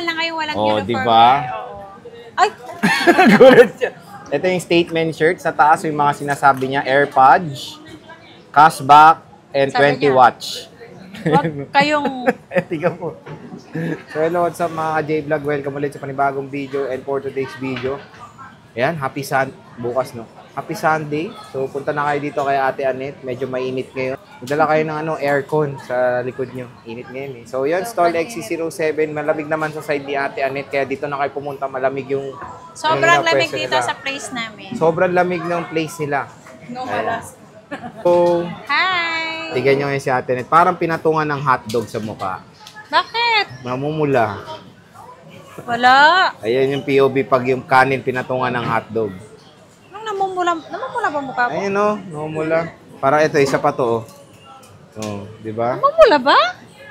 bawal na ngayon walang uniform. Diba? Ay! Gulat siya. Ito yung statement shirt. Sa taas yung mga sinasabi niya, AirPods, cashback, and 20 watch. Huwag kayong... Tika po. So hello, what's up mga ka-J-Vlog? Welcome ulit sa panibagong video and for today's video. Ayan, bukas no. Happy Sunday. So punta na kayo dito kay Ate Anet. Medyo mainit ngayon. Magdala kayo ng aircon sa likod nyo. Init ngayon eh. So yan, stall XC07. Malamig naman sa side ni Ate Anet. Kaya dito na kayo pumunta. Malamig yung... Sobrang lamig dito sa place namin. Sobrang lamig ng place nila. No malas. So, hi! tignan nyo ngayon si Ate Anet. Parang pinatungan ng hotdog sa mukha. Bakit? Mamumula. Wala. Ayan yung POV pag yung kanin pinatungan ng hotdog. Namumula ba mukha ko? Ayun o, namumula. Para ito, isa pa to. Di ba? Namumula ba?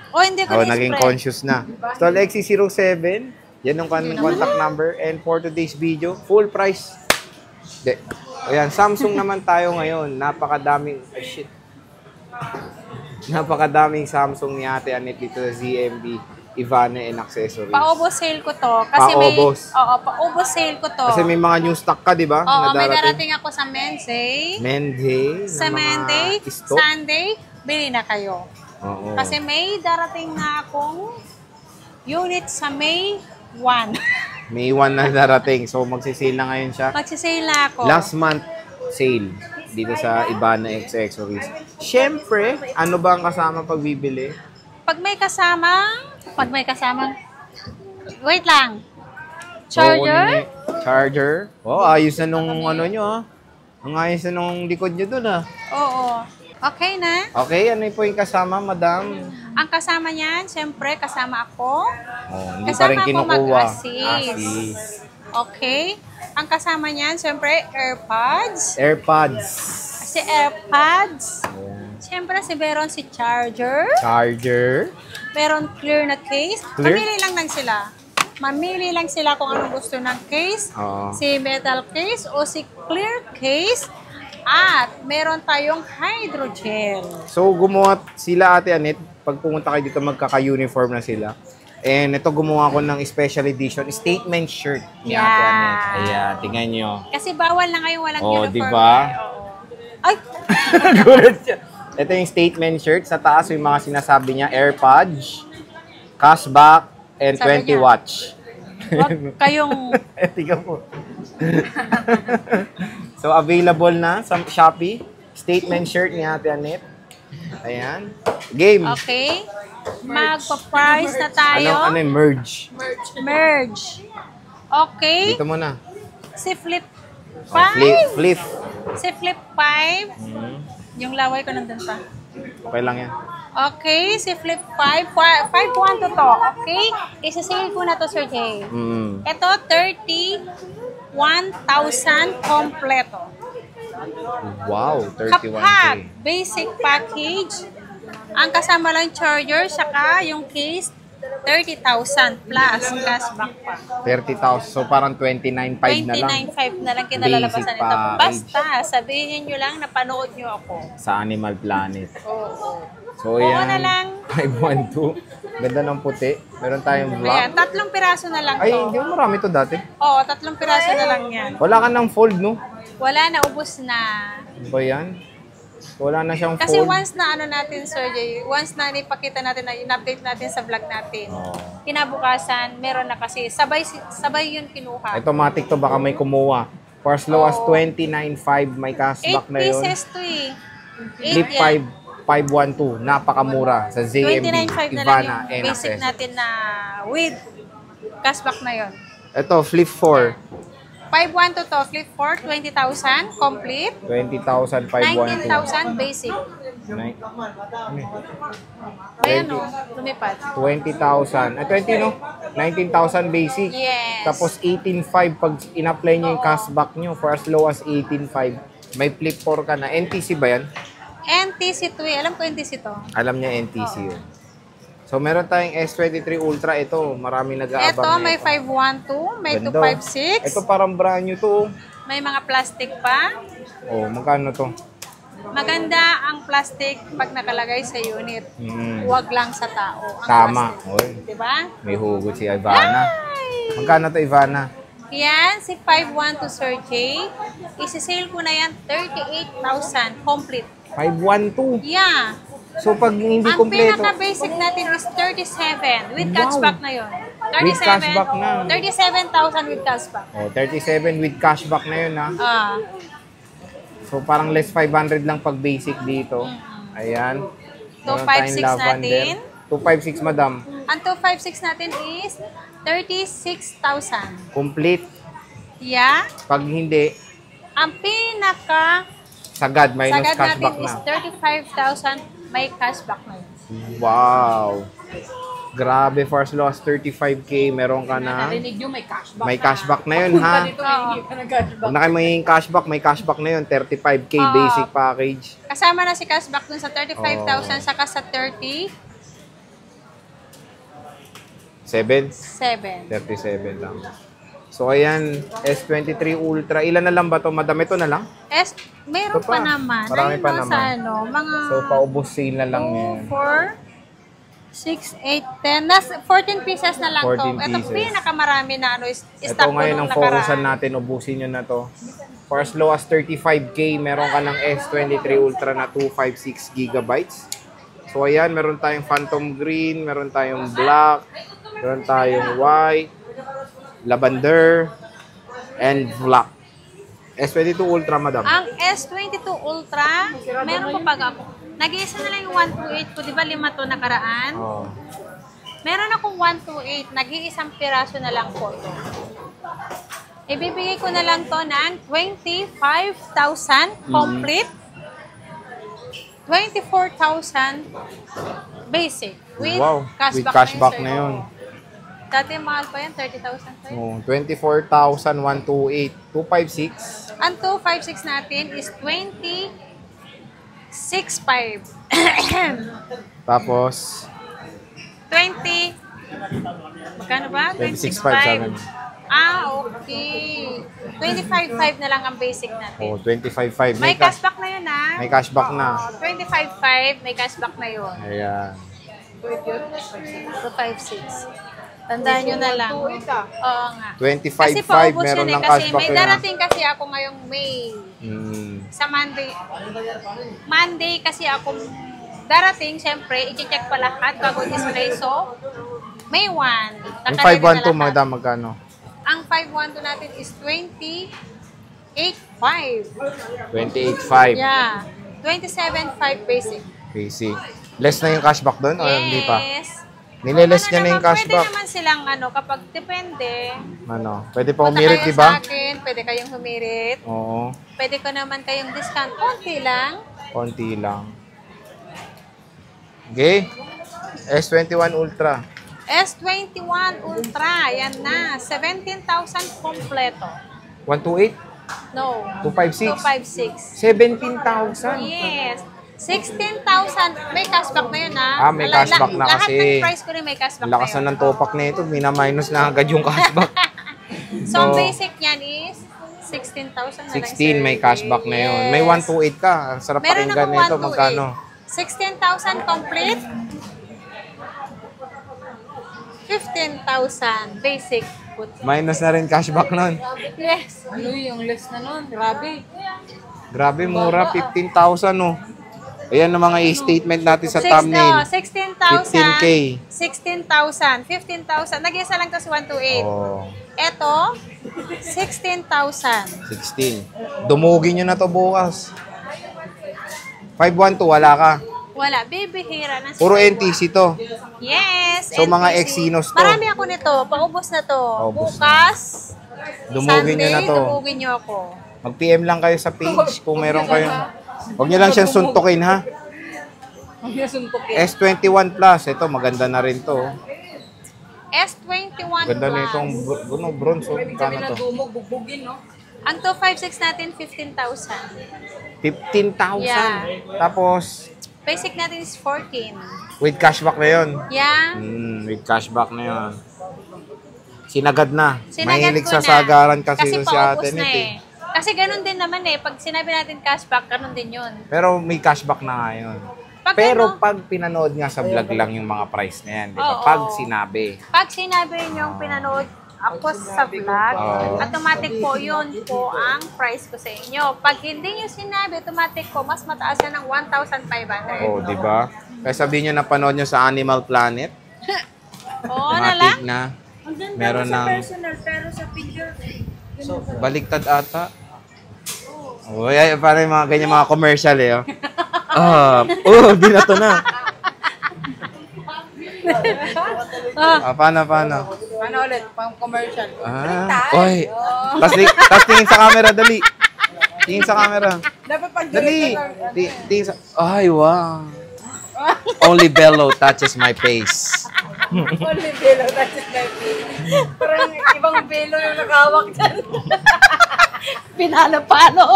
O hindi ko naging conscious na. Stall XC07. Yan yung contact number. And for today's video, full price. Ayan, Samsung naman tayo ngayon. Napakadaming, napakadaming Samsung ni Ate Anet dito sa ZMB. Ivana and accessories. Paubos sale ko to. Kasi paubos. Paubos sale ko to. Kasi may mga new stock ka, di ba? Oo, may darating ako sa Men's Sa Monday, Sunday, bili na kayo. Oo. Kasi may darating na akong unit sa May 1. May 1 na darating. So, magsisale na ngayon siya. Magsisale na ako. Last month sale dito sa Ivana Accessories. Siyempre, ano ba ang kasama pag bibili? Pag may kasama, wait lang. Charger? Charger. Oh, ayos na nung ano nyo ah. Ang ayos na nung likod nyo dun ah. Oo. Okay na? Okay, ano po yung kasama, madam? Ang kasama niyan, siyempre, kasama ako. Hindi pa rin kinukuha. Mag-assist. Okay. Ang kasama niyan, siyempre, AirPods. Kasi AirPods. Siyempre, meron si charger. Meron clear na case. Mamili lang sila kung anong gusto ng case. Si metal case o si clear case. At meron tayong hydrogel. So, gumawa sila Ate Anet. Pag pumunta kayo dito, magkaka-uniform na sila. And ito, gumawa ko ng special edition statement shirt ni Ate Anet. Ayan, tingnan nyo. Kasi bawal na ngayon walang uniform. Diba? Ay! Gulat siya. Ito yung statement shirt. Sa taas yung mga sinasabi niya, AirPods, cashback, and 20 watch. Huwag kayong... Tika po. So, available na sa Shopee. Statement shirt ni Ate Anet. Ayan. Game. Okay. Magpa-price na tayo. Ano yung merge? Merge. Okay. Dito muna. Si Flip 5. Flip. Si Flip 5. Yung laway ko nandun pa. Okay lang yan. Okay, si Flip 5. 5-1 to. Okay? Isa-sale ko na to, Sir Jay. Ito, 31,000 kompleto. Wow, 31K. Kapag basic package, ang kasama lang charger, saka yung case, 30,000 plus cashback pa. 30,000. So, parang 29,500 na lang. 29,500 na lang kinalalabasan ito. Basta, sabihin nyo lang, napanood nyo ako. Sa Animal Planet. Oo. So, Oo yan. na lang. 512. Ganda ng puti. Meron tayong black. Ayan, 3 piraso na lang to. Ay, hindi mo marami to dati. Oo, 3 piraso na lang yan. Wala ka ng fold, no? Wala na, ubos na. Ano ba yan? Wala na siyang Kasi fold. once na natin, Sir Jay, once na ipakita natin, na in-update natin sa vlog natin, kinabukasan, meron na kasi, sabay yun kinuha. Automatic to, baka may kumuha. For as low as 29,500, may cashback na yun. 8 pieces to eh. Flip 512, napakamura sa ZMB, 29,500 na lang Ivana, yung and basic natin na with cashback na yun. Ito, Flip 4. 512 to, Flip 4, 20,000 complete. 20,512. 19,000 basic. Ayan o, lumipad. 20,000. 20 no? 19,000 basic. Yes. Tapos 18,500 pag in-apply nyo yung cashback nyo for as low as 18,500. May Flip 4 ka na. NTC ba yan? NTC to eh. Alam ko NTC to. Alam niya NTC yun. So, meron tayong S23 Ultra. Ito, marami nag-aabang. Ito, may 512, may 256. Ito parang brand new to. May mga plastic pa. Oh, magkano to? maganda ang plastic pag nakalagay sa unit. Mm. Huwag lang sa tao. Ang Tama. plastic. Oy, Diba? may hugot si Ivana. Ay! Magkano to, Ivana? Yan, si 512 Sir J. Isi-sale ko na yan, 38,000 complete. 512. Yeah. So, pag hindi Ang kompleto, pinaka-basic natin is 37 with Wow. cashback na yun. With cashback na. 37,000 with cashback. oh, 37 with cashback na yun, ha? Ah. So, parang less 500 lang pag basic dito. Ayan. Meron 256 tayong lavender. natin. 256, madam. Ang 256 natin is 36,000. Complete. Yeah. Pag hindi, Ang pinaka sagad, minus sagad natin cashback is na. 35,000 may cashback na yun. Wow. Grabe, first loss, 35K. Meron ka na. Narinig nyo, may cashback May cashback na yun, ha? Dito, hindi ka nag-cashback. Kung na kayo magiging cashback, may cashback na yun. 35K basic package. Kasama na si cashback dun sa 35,000 saka sa 37 37 lang. So, ayan, S23 Ultra. Ilan na lang ba to? Madam, ito na lang? Meron Ito pa. pa naman. Marami Ayun pa lang naman. sa ano, mga So, paubos sale na lang yan. 4, 6, 8, 10. 14 pieces na lang 14 to. Ito pieces. pinakamarami na ano is Ito stock ko ngayon nung ang focusan nakaraan. natin. Ubusin nyo na to. For as low as 35K, meron ka ng S23 Ultra na 256 gigabytes. So, ayan, meron tayong Phantom Green, meron tayong Black, meron tayong White, Lavender, and Black. S22 Ultra, madam. Ang S22 Ultra, meron pa pag ako. Nag-iisa na lang yung 128 ko. Di ba 5 to nakaraan? Oh. Meron akong 128. Nag-iisang piraso na lang po to. Ibibigay ko na lang to ng 25,000 complete. 24,000 basic. With Wow, cashback, with cashback na yun. Dati mahal pa yan, 30,000 pa yun. Oh, 24,128. 256. Ang 256 natin is 26,500. Tapos, 20. Magkano ba? 26,500 sa amin. Okay. 25,500 na lang ang basic natin. Oh, 25,500. May cashback na yun, ha? May cashback na. 25,500, may cashback na yun. Ayan. 256. Tandaan nyo na lang. Oo nga. 25,500 Kasi paubos meron yun ng kasi cashback may yun. darating kasi ako ngayong May. Sa Monday. Monday kasi ako darating, syempre, i-check pa lahat bago display. So, May 1. Yung 512, madam, magkano? Ang 512 natin is 28,500. 28,500. Yeah. 27,500 basic. Basic. Less na yung cashback doon o hindi pa? Yes. Nileless niya na yung Pwede cashback. naman silang kapag depende. Ano? Pwede pa Punta umirit, kayo di ba? sa akin, pwede kayong humirit. Oo. Pwede ko naman kayong discount. Konti lang. Konti lang. Okay. S21 Ultra. S21 Ultra. Yan na. 17,000 kompleto. 128? No. 256? 256. 17,000. Yes. 16,000. May cashback na yun, ha? Ah, may cashback na Lahat kasi. ng price ko rin may cashback Ang na lakas yun. na ng topak na ito. Mina-minus na agad yung cashback. So, ang basic niyan is 16,000 na lang. 16, may cashback na yun. May 128 ka. Ang sarap Meron pakinggan akong nito. 128. Magkano? 16,000 complete. 15,000 basic. Minus na rin cashback nun. Yes. Ano yung less na nun? Grabe. Grabe, mura. 15,000, no? Ayan ang mga statement natin sa thumbnail. 16,000. 15K. 16,000. 15,000. Nag-isa lang to si 128. Oh, Ito, 16,000. 16. Dumugin nyo na to bukas. 512, wala ka. Wala. Bibihira na. Puro NTC to. Yes. So, mga NTC. Exynos to. Marami ako nito. Paubos na to. Paubos Bukas. Dumugin nyo na Sunday, to. dumugin nyo ako. Mag-PM lang kayo sa page kung meron kayong... Huwag nyo lang siyang suntukin, ha? Ang nasuntok yan. S21 Plus. Ito, maganda na rin to. S21 Ganda na Plus. itong bronze. Oh. Pwede Kano kami na to? dumog, bugbugin, no? Ang 256 natin, 15,000. 15,000. Yeah. Tapos, Basic natin is 14. with cashback na yun. Yeah. With cashback na yun. Sinagad na. Sinagad Mahilig ko sa na. sagaran kasi, si paubos ate na nito. Eh. Kasi ganun din naman eh. Pag sinabi natin cashback, ganun din yun. Pero may cashback na nga yun. Pag Pero ano, pag pinanood nga sa vlog lang yung mga price na yan, di ba? Oo. Pag sinabi. pag sinabi yung pinanood ako sa vlog, Oo. automatic po yun po ang price ko sa inyo. Pag hindi nyo sinabi, automatic po, mas mataas yan ng 1,500. Oh, di ba? Kaya sabihin nyo na panood nyo sa Animal Planet. Oo na lang. Matik na. Ang ganda Meron sa ng personal, pero sa picture, baliktad ata. Oh, ay, parang yung mga ganyan mga commercial eh. Oh. Binato na. Paano? ano ulit, pang commercial. Oy. Tas tingin sa camera, dali. Tingin sa camera. Dapat pag Dali. Tingin sa... Ay, wow. Only Bello touches my face. Only Belo, that's it, baby. Parang ibang Belo yung nakahawak dyan. Pinalo-palo.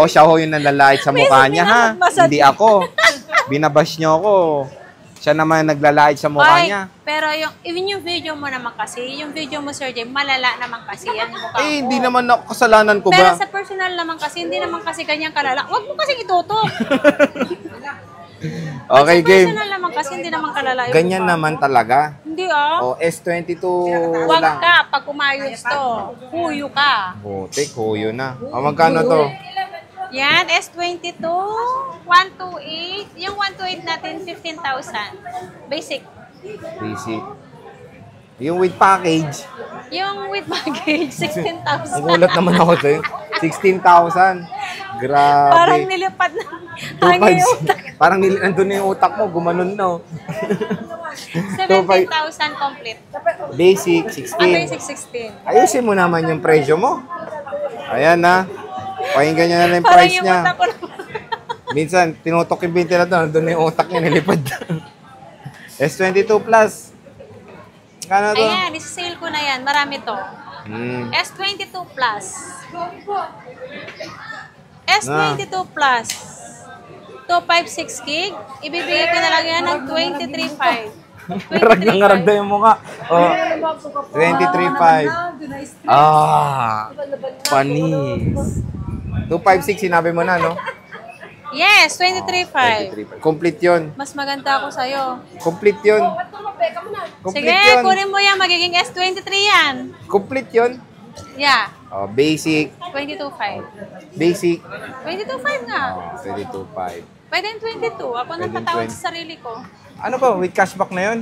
Siya ho yung nalalait sa mukha niya, ha? Hindi ako. Binabash niyo ako. Siya naman naglalait sa mukha Ay, niya. pero even yung video mo naman kasi, yung video mo, Sir Jay, malala naman kasi yan yung mukha mo. Hindi naman ako, kasalanan ko Pero ba? sa personal naman kasi, hindi naman kasi ganyan kalala. Huwag mo kasing itutok. Okay, Sa game. personal naman kasi, hindi naman kalala yung Ganyan mukha. naman talaga. Hindi ah. S22 Huwag lang. ka, pag umayos to, huyo ka. Butik, huyo na. Magkano to? Yan, S22, 128. Yung 128 natin, 15,000. Basic. Basic. Yung with package. Yung with baggage, 16,000. Ang gulat naman ako sa'yo. 16,000. Grabe. Parang nilipad na. Hangin yung utak. Parang nandun na yung utak mo. Gumanon na. 17,000 complete. Basic, Ah, 16. basic 16. Ayusin mo naman yung presyo mo. Ayan na. Pakinggan nyo na lang yung Parang price yung niya. utak ko na. Minsan, tinutok yung ventilator. Nandun na yung utak niya. Nilipad. S22 Plus. Kano to? Ayan, isi-sale ko na yan. Marami to. S22 Plus. S22 Plus. 256 gig. Ibibigay ko na lang yan ng 23.5. Ngarag na yung mukha. 23.5. Panis. 256, sinabi mo na, no? Yes, 23.5. 23.5. Complete yun. Mas maganda ako sa'yo. Complete yun. Complete Sige, yun. kunin mo yan. Magiging S23 yan. Complete yun. Yeah. Basic. 22.5. Basic. 22.5 nga. 22.5. Pwede yung 22. Ako nang Pwede yung patawag 20. sa sarili ko. Ano ba? With cashback na yun?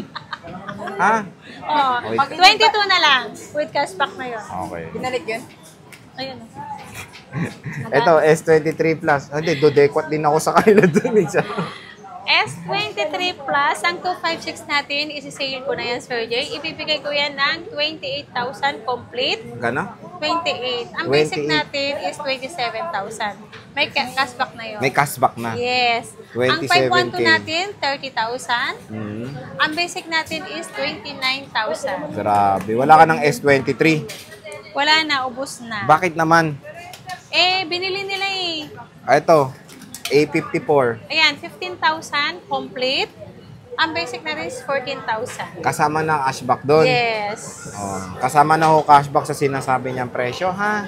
Ha? Oh, Wait. 22 na lang. With cashback na yun. Okay. Binalik yun. Ayun. Ito, S23 Plus. Hindi, dodekwat din ako sa kanila dun. S23 Plus, ang 256 natin, isi-sale ko na yan, Sir Jay. Ibibigay ko yan ng 28,000 complete. Gana? 28. Ang basic 28. natin is 27,000. May cashback na yun. May cashback na. Yes. Ang 27K. 512 natin, 30,000. Hmm. Ang basic natin is 29,000. Grabe. Wala ka ng S23. Wala na, ubos na. Bakit naman? Binili nila eh. Ito, A54. Ayan, 15,000 complete. Ang basic natin is 14,000. Kasama na cashback doon. Yes. Kasama na ho cashback sa sinasabi niyang presyo, ha?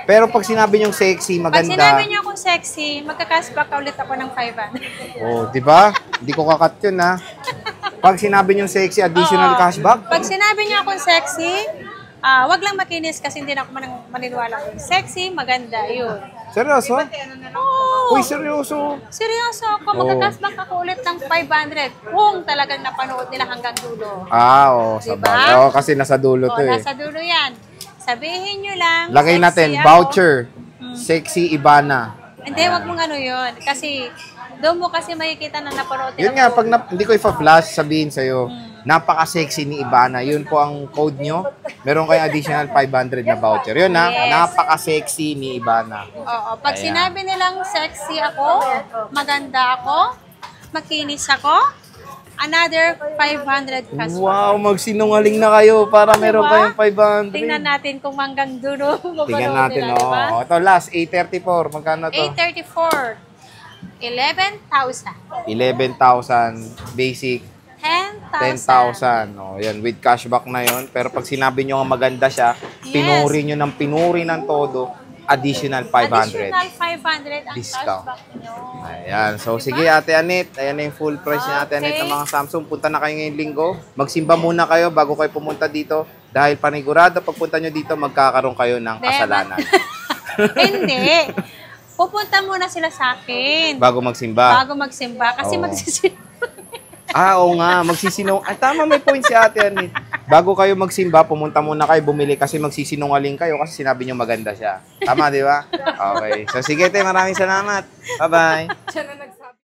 Pero pag sinabi niyong sexy, Pag maganda. sinabi niyo akong sexy, magka-cashback ulit ako ng 500. Di ba? Hindi ko kakat yun, ha? Pag sinabi niyong sexy, additional Oo. cashback? Pag sinabi niyo akong sexy, wag lang makinis kasi hindi na ako maniniwala kung sexy, maganda, yun. Seryoso? Oo. Uy, seryoso. Seryoso ako, magka-cashback ako ulit ng 500 kung talagang napanood nila hanggang dulo. Sa Diba? bagay. Kasi nasa dulo to, eh. Nasa dulo yan. Sabihin nyo lang, Lagay sexy natin, ako. voucher. Sexy Ibana. Hindi, wag mong ano yun. Kasi, doon mo kasi makikita na napanood nila. Yun nga, pag hindi ko ipa-flash, sabihin sa'yo, napaka-sexy ni Ibana. Yun po ang code nyo. Meron kayong additional 500 na voucher. Yun ha, Yes. napaka-sexy ni Ibana. Oo. Pag Ayan. sinabi nilang sexy ako, maganda ako, makinis ako, another 500 cash. Wow, magsinungaling na kayo para meron Diba? kayong 500. Tingnan natin kung hanggang dulo Tingnan mapanood natin, nila, diba? Ito, last, 834. Magkano to? 834. 11,000. 11,000 basic. 10,000 10,000. 10,000. Oh, yan, with cashback na yon. Pero pag sinabi nyo nga maganda siya, Yes. pinuri ng todo, additional 500. Additional 500 ang Discount. cashback nyo. Ayan. So, sige, Ate Anet. Ayan na yung full price ni Ate Anet ng Okay. mga Samsung. Punta na kayo ngayong linggo. Magsimba muna kayo bago kayo pumunta dito. Dahil panigurado, pagpunta nyo dito, magkakaroon kayo ng kasalanan. Hindi. Pupunta muna sila sa akin. Bago magsimba. Bago magsimba. Kasi Oo. magsisimba. Oo nga, magsisinong. Ay, tama, may point si Ate Anet. Bago kayo magsimba, pumunta muna kayo, bumili kasi magsisinungaling kayo kasi sinabi nyo maganda siya. Tama, di ba? Okay. So, sige, te, maraming salamat. Bye-bye. Siya na